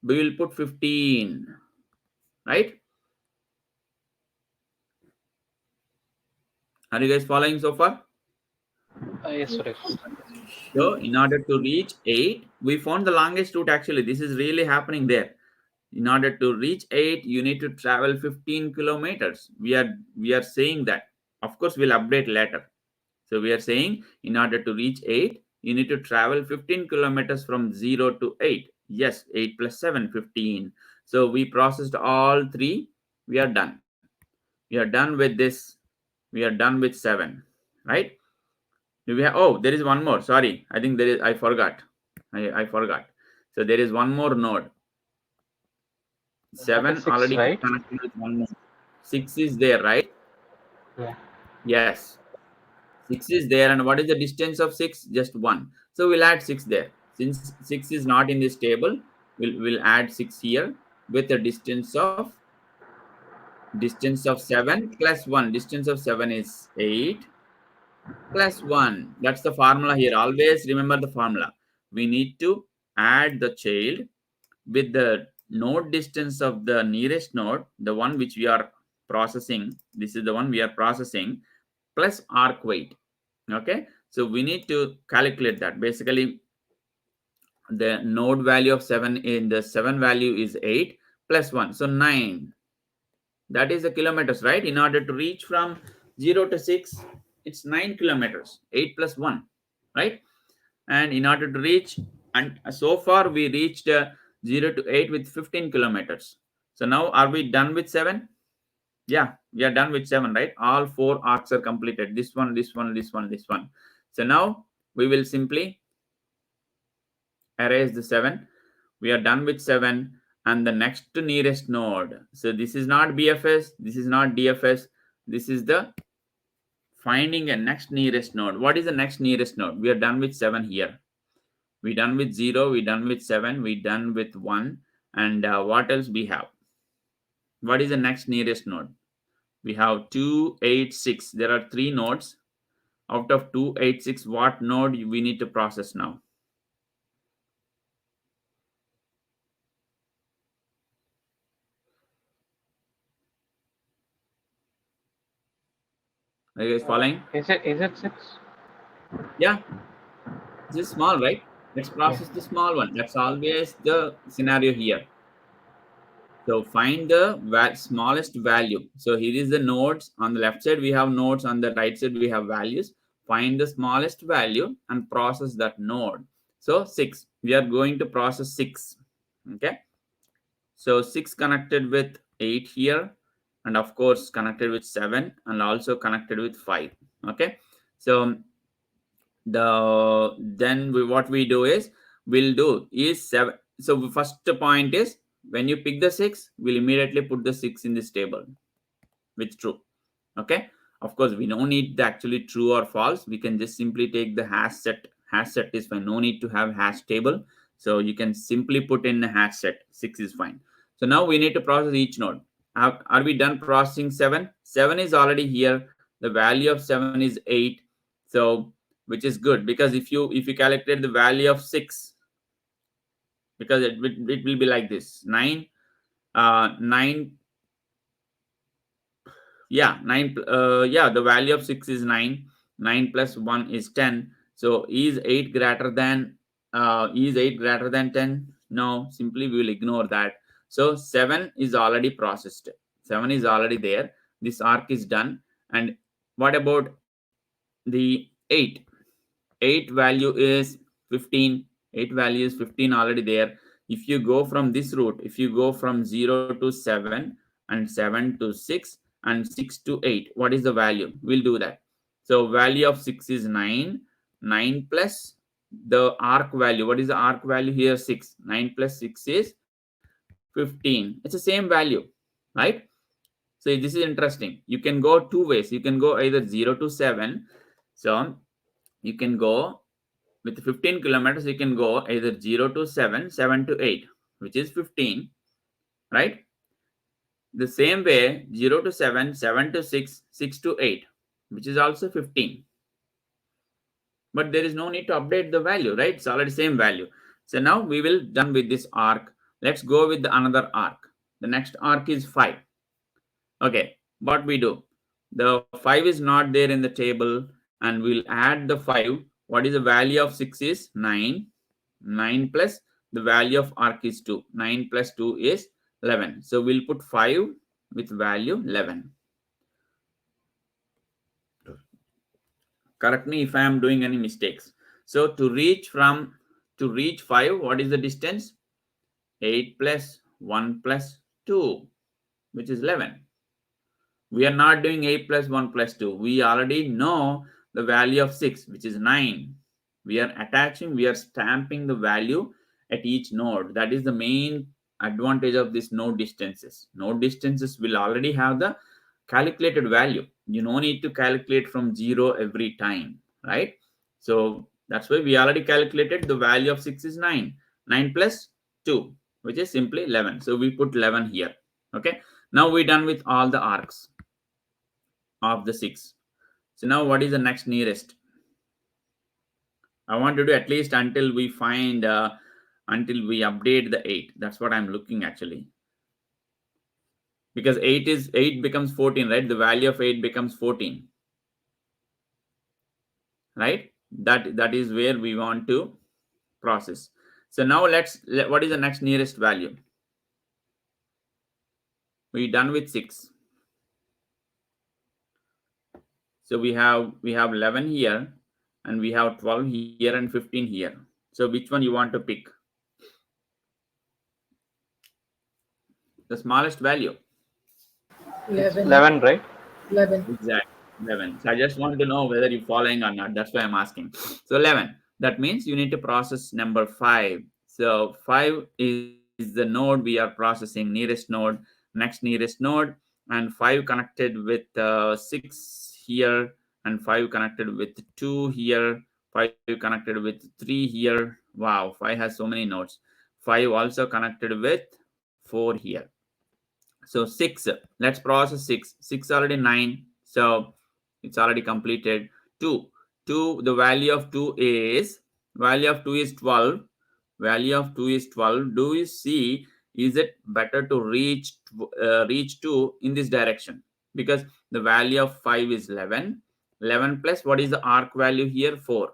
we will put 15, right? Are you guys following so far? Yes, Suresh. So in order to reach 8, we found the longest route. Actually, this is really happening there. In order to reach 8, you need to travel 15 kilometers. We are saying that. Of course, we'll update later. So we are saying in order to reach 8, you need to travel 15 kilometers from 0 to 8. Yes, 8 plus 7, 15. So we processed all 3. We are done. We are done with this. We are done with 7, right? Do we have, oh, there is one more. Sorry. I think there is, I forgot. I forgot. So there is one more node. 7 6, already right? connected with 1 more. 6 is there, right? Yeah. Yes. 6 is there. And what is the distance of 6? Just 1. So we'll add 6 there. Since 6 is not in this table, we'll add 6 here with a distance of 7 plus 1. Distance of 7 is 8 plus 1. That's the formula here. Always remember the formula. We need to add the child with the node distance of the nearest node, the one which we are processing. This is the one we are processing, plus arc weight. Okay. So we need to calculate that. Basically, the node value of 7 in the 7 value is 8 plus 1. So 9. That is the kilometers, right? In order to reach from 0 to 6, it's 9 kilometers. 8 plus 1, right? And in order to reach, and so far we reached 0 to 8 with 15 kilometers. So now are we done with 7? Yeah, we are done with 7, right? All 4 arcs are completed. This one, this one, this one, this one. So now we will simply erase the 7. We are done with 7, and the next nearest node. So this is not BFS, this is not DFS, this is the finding a next nearest node. What is the next nearest node? We are done with 7 here. We done with 0, we done with 7, we done with 1, and what else we have? What is the next nearest node? We have 2, 8, 6. There are 3 nodes. Out of 2, 8, 6, what node we need to process now? Are you guys following? Is it 6? Yeah, this is small, right? Let's Yeah. process the small one. That's always the scenario here. So find the smallest value. So here is the nodes. On the left side, we have nodes. On the right side, we have values. Find the smallest value and process that node. So 6. We are going to process 6. Okay. So 6 connected with 8 here. And of course, connected with 7 and also connected with 5. Okay. So what we do is we'll do is 7. So first point is when you pick the 6, we'll immediately put the 6 in this table with true. Okay, of course we don't need the actually true or false. We can just simply take the hash set is fine, no need to have hash table. So you can simply put in the hash set. 6 is fine. So now we need to process each node. Are we done processing 7? 7 is already here. The value of 7 is 8. So which is good, because if you calculate the value of 6, because it will be like this 9 9 yeah 9 yeah, the value of 6 is 9. 9 plus 1 is 10. So is 8 greater than 10? No, simply we will ignore that. So 7 is already processed. 7 is already there. This arc is done. And what about the 8? 8 value is 15. 8 value is 15 already there. If you go from this route, if you go from 0 to 7 and 7 to 6 and 6 to 8, what is the value? We'll do that. So value of 6 is 9. 9 plus the arc value. What is the arc value here? 6. 9 plus 6 is 15. It's the same value, right? So this is interesting. You can go two ways. You can go either 0 to 7. So you can go with 15 kilometers, you can go either 0 to 7, 7 to 8, which is 15, right? The same way, 0 to 7, 7 to 6, 6 to 8, which is also 15. But there is no need to update the value, right? It's already same value. So now we will done with this arc. Let's go with the another arc. The next arc is 5. Okay, what we do? The 5 is not there in the table, and we'll add the 5. What is the value of 6 is 9. 9 plus the value of arc is 2. 9 plus 2 is 11. So we'll put 5 with value 11. Correct me if I am doing any mistakes. So to reach 5, what is the distance? 8 plus 1 plus 2, which is 11. We are not doing 8 plus 1 plus 2. We already know the value of 6, which is 9. We are stamping the value at each node. That is the main advantage of this node distances. Node distances will already have the calculated value. You no need to calculate from 0 every time, right? So that's why we already calculated the value of 6 is 9. 9 plus 2, which is simply 11. So we put 11 here. Okay. Now we're done with all the arcs of the 6. So now what is the next nearest? I want to do at least until we find until we update the 8. That's what I'm looking actually. Because 8 becomes 14, right? The value of 8 becomes 14. Right? That is where we want to process. So now what is the next nearest value? We're done with 6. So we have 11 here, and we have 12 here and 15 here. So which one you want to pick? The smallest value. 11. 11, right? 11. Exactly. 11. So I just want to know whether you're following or not. That's why I'm asking. So 11. That means you need to process number 5. So 5 is the node we are processing, nearest node, next nearest node, and 5 connected with 6 here, and 5 connected with 2 here, 5 connected with 3 here. Wow, 5 has so many nodes. 5 also connected with 4 here. So 6, let's process 6. 6 already 9. So it's already completed. 2. The value of 2 is 12. Value of 2 is 12. Do you see, is it better to reach 2 in this direction? Because the value of 5 is 11. 11 plus, what is the arc value here? 4.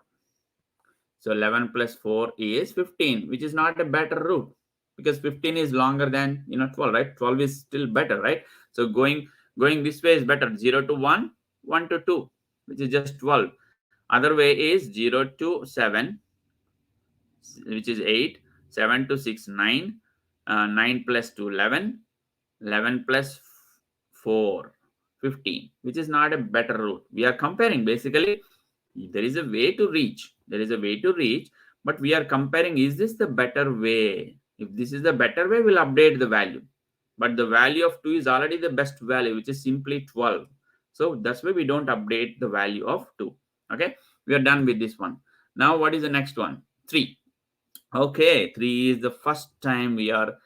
So 11 plus 4 is 15, which is not a better route because 15 is longer than 12, right? 12 is still better, right? So going this way is better. 0 to 1, 1 to 2, which is just 12. Other way is 0 to 7, which is 8, 7 to 6, 9, 9 plus 2, 11, 11 plus 4, 15, which is not a better route. We are comparing. Basically, there is a way to reach. But we are comparing, is this the better way? If this is the better way, we'll update the value. But the value of 2 is already the best value, which is simply 12. So that's why we don't update the value of 2. Okay, we are done with this one. Now, what is the next one? 3. Okay, 3 is the first time we are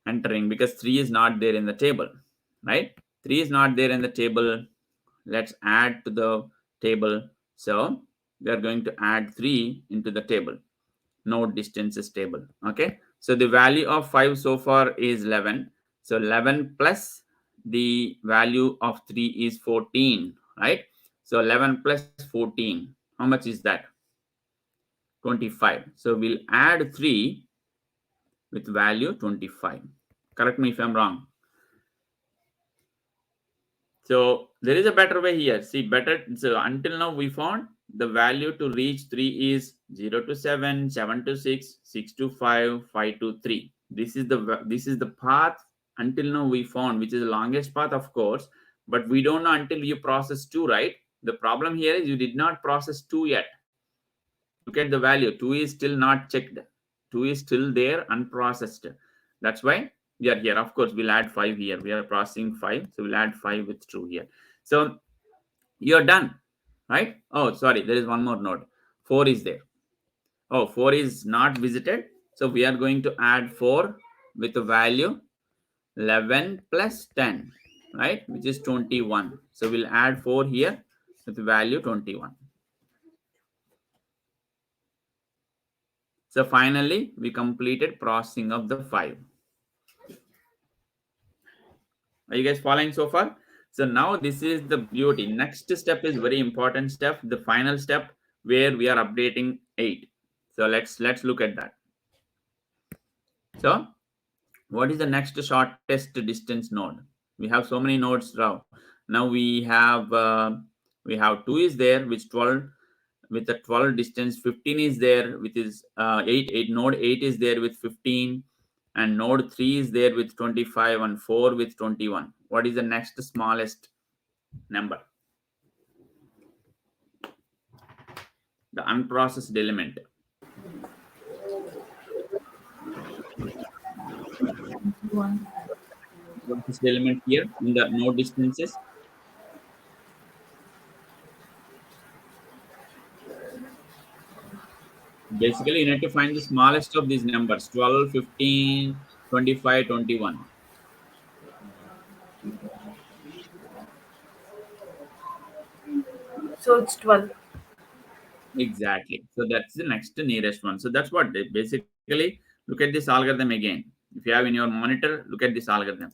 entering because 3 is not there in the table, right? 3 is not there in the table. Let's add to the table. So we are going to add 3 into the table, node distances table. Okay, so the value of 5 so far is 11. So 11 plus the value of 3 is 14, right? So 11 plus 14, how much is that? 25. So we'll add 3 with value 25. Correct me if I'm wrong. So there is a better way here. See, better. So until now we found the value to reach 3 is 0 to 7, 7 to 6, 6 to 5, 5 to 3. This is the path until now we found, which is the longest path, of course. But we don't know until you process 2, right? The problem here is you did not process 2 yet. Look at the value. 2 is still not checked. 2 is still there, unprocessed. That's why we are here. Of course, we'll add 5 here. We are processing 5. So we'll add 5 with 2 here. So you're done, right? Oh, sorry. There is one more node. 4 is there. Oh, 4 is not visited. So we are going to add 4 with the value 11 plus 10, right? Which is 21. So we'll add 4 here with the value 21. So finally, we completed processing of the 5. Are you guys following so far? So now this is the beauty. Next step is very important step, the final step where we are updating 8. So let's look at that. So what is the next shortest distance node? We have so many nodes now. Now we have 2 is there, which 12 with the 12 distance. 15 is there, which is 8. Node 8 is there with 15, and node 3 is there with 25, and 4 with 21. What is the next smallest number? The unprocessed element. What is the element here in the node distances? Basically, you need to find the smallest of these numbers: 12, 15, 25, 21. So it's 12. Exactly. So that's the next nearest one. So that's what they basically look at this algorithm again. If you have in your monitor, look at this algorithm.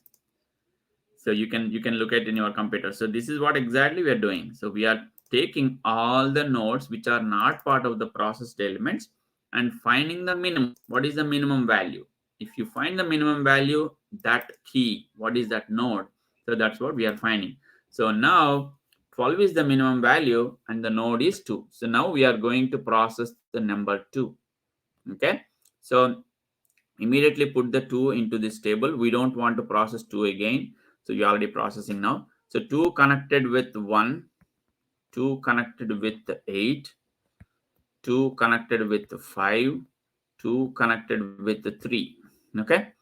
So you can look at in your computer. So this is what exactly we are doing. So we are taking all the nodes which are not part of the processed elements and finding the minimum. What is the minimum value? If you find the minimum value, that key, what is that node? So that's what we are finding. So now 12 is the minimum value and the node is 2. So now we are going to process the number 2. Okay. So immediately put the 2 into this table. We don't want to process 2 again. So you're already processing now. So 2 connected with 1, 2 connected with 8, 2 connected with 5, 2 connected with 3. Okay.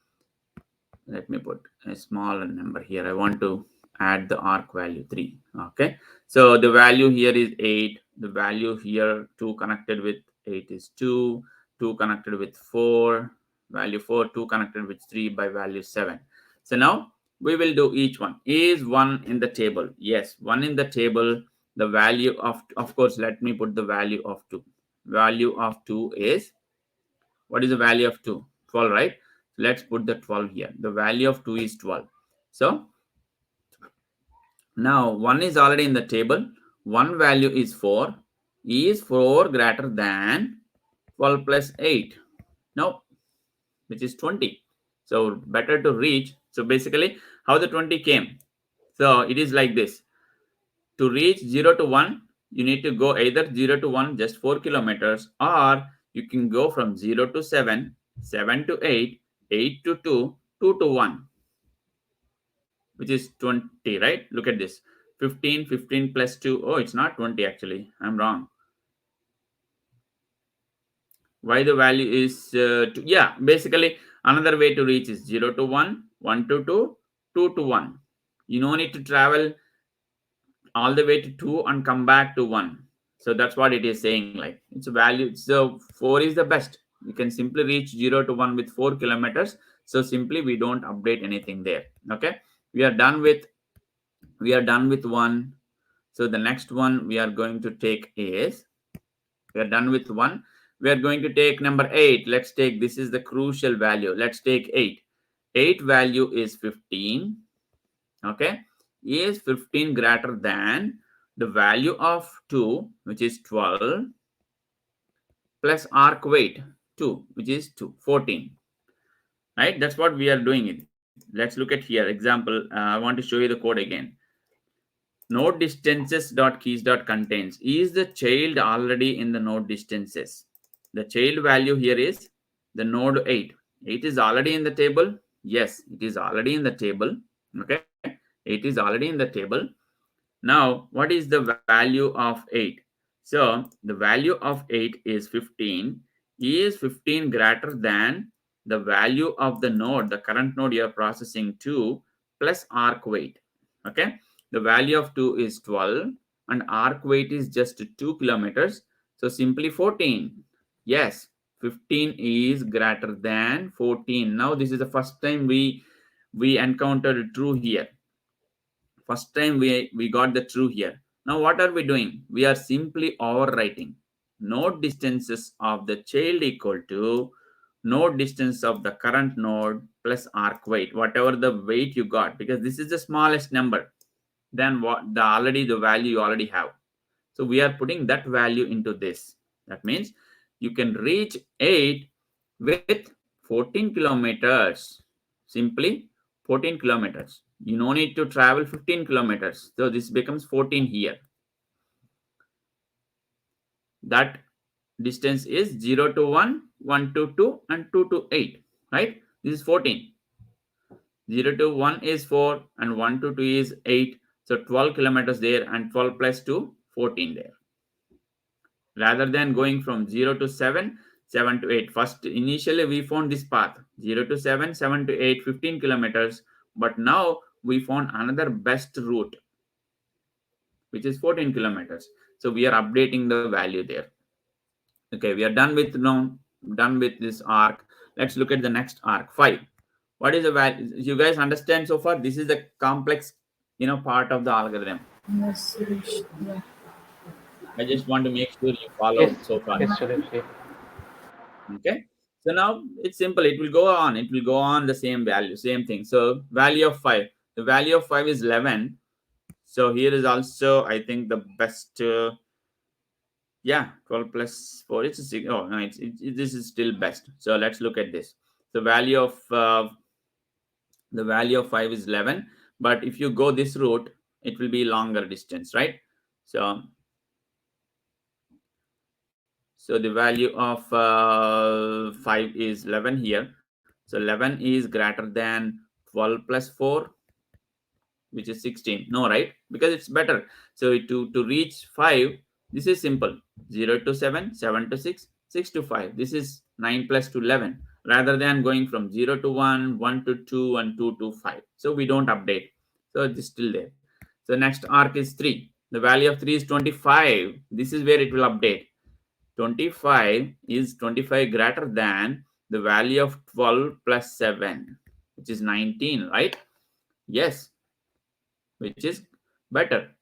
Let me put a smaller number here. I want to add the arc value 3. Okay. So the value here is 8. The value here 2 connected with 8 is 2. 2 connected with 4. Value 4. 2 connected with 3 by value 7. So now we will do each one. Is 1 in the table? Yes, 1 in the table. The value of course, let me put the value of 2. Value of 2 is, what is the value of 2? 12, right? Let's put the 12 here. The value of 2 is 12. So now 1 is already in the table. 1 value is 4. Is 4 greater than 12 plus 8? No, which is 20. So better to reach. So basically, how the 20 came? So it is like this. To reach 0 to 1, you need to go either 0 to 1, just 4 kilometers, or you can go from 0 to 7, 7 to 8, 8 to 2, 2 to 1, which is 20, right? Look at this. 15, 15 plus 2. Oh, it's not 20 actually. I'm wrong. Why the value is, yeah, basically another way to reach is 0 to 1, 1 to 2, 2 to 1. You don't need to travel all the way to 2 and come back to 1. So that's what it is saying, like it's a value. So 4 is the best. You can simply reach 0 to 1 with 4 kilometers. So simply we don't update anything there. Okay, we are done with 1. So the next one we are going to take is, we are done with 1. We are going to take number 8. Let's take, this is the crucial value. Let's take 8. 8 value is 15. Okay, is 15 greater than the value of 2, which is 12, plus arc weight 2, which is 14, right? That's what we are doing it. Let's look at here example. I want to show you the code again. Node distances dot keys dot contains. Is the child already in the node distances? The child value here is the node 8. 8 is already in the table. Yes, it is already in the table. Okay, 8 is already in the table. Now, what is the value of 8? So, the value of 8 is 15. Is 15 greater than the value of the node, the current node you are processing 2 plus arc weight? Okay, the value of 2 is 12 and arc weight is just 2 kilometers. So, simply 14. Yes, 15 is greater than 14. Now, this is the first time we encountered true here. First time we got the true here. Now what are we doing? We are simply overwriting node distances of the child equal to node distance of the current node plus arc weight, whatever the weight you got, because this is the smallest number than what the value you already have. So we are putting that value into this. That means you can reach 8 with 14 kilometers. Simply 14 kilometers. You no need to travel 15 kilometers. So this becomes 14 here. That distance is 0 to 1, 1 to 2, and 2 to 8. Right? This is 14. 0 to 1 is 4, and 1 to 2 is 8. So 12 kilometers there, and 12 plus 2, 14 there. Rather than going from 0 to 7, 7 to 8. First, initially we found this path, 0 to 7, 7 to 8, 15 kilometers. But now we found another best route, which is 14 kilometers. So we are updating the value there. Okay, we are done with this arc. Let's look at the next arc, 5. What is the value? You guys understand so far? This is the complex, part of the algorithm. Yes, Suresh. Yeah. I just want to make sure you Yes, followed so far. yes, Suresh. Yeah. Okay, so now it's simple. It will go on the same value, same thing. So value of 5, the value of 5 is 11. So here is also, I think, the best. Yeah, 12 plus 4, it's a 6. Oh no, this is still best. So let's look at this. The value of 5 is 11, but if you go this route, it will be longer distance, right? So the value of 5 is 11 here. So 11 is greater than 12 plus 4, which is 16. No, right? Because it's better. So to reach 5, this is simple. 0 to 7, 7 to 6, 6 to 5. This is 9 plus to 11. Rather than going from 0 to 1, 1 to 2, and 2 to 5. So we don't update. So it is still there. So next arc is 3. The value of 3 is 25. This is where it will update. 25 is 25 greater than the value of 12 plus 7, which is 19, right? Yes, which is better,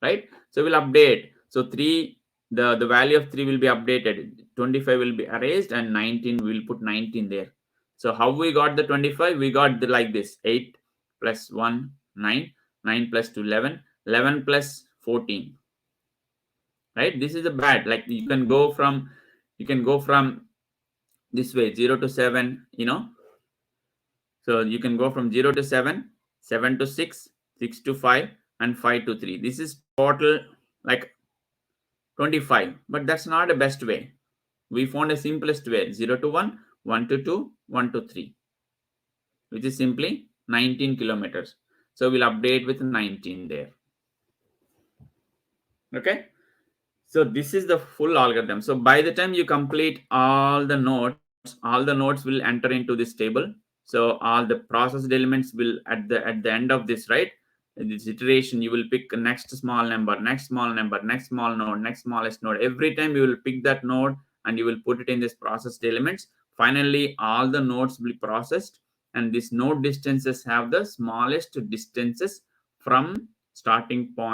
right? So we'll update. So 3, the value of 3 will be updated. 25 will be erased, and 19, we'll put 19 there. So how we got the 25? We got like this: 8 plus 1, 9, 9 plus 2, 11, 11 plus 14. right? This is a bad, like you can go from this way, 0 to 7, so you can go from 0 to 7, 7 to 6, 6 to 5, and 5 to 3. This is total like 25, but that's not the best way. We found a simplest way, 0 to 1, 1 to 2, 1 to 3, which is simply 19 kilometers. So we'll update with 19 there. Okay. So this is the full algorithm. So by the time you complete all the nodes will enter into this table. So all the processed elements will at the end of this, right? In this iteration, you will pick next small number, next small number, next small node, next smallest node. Every time you will pick that node and you will put it in this processed elements. Finally, all the nodes will be processed, and these node distances have the smallest distances from starting point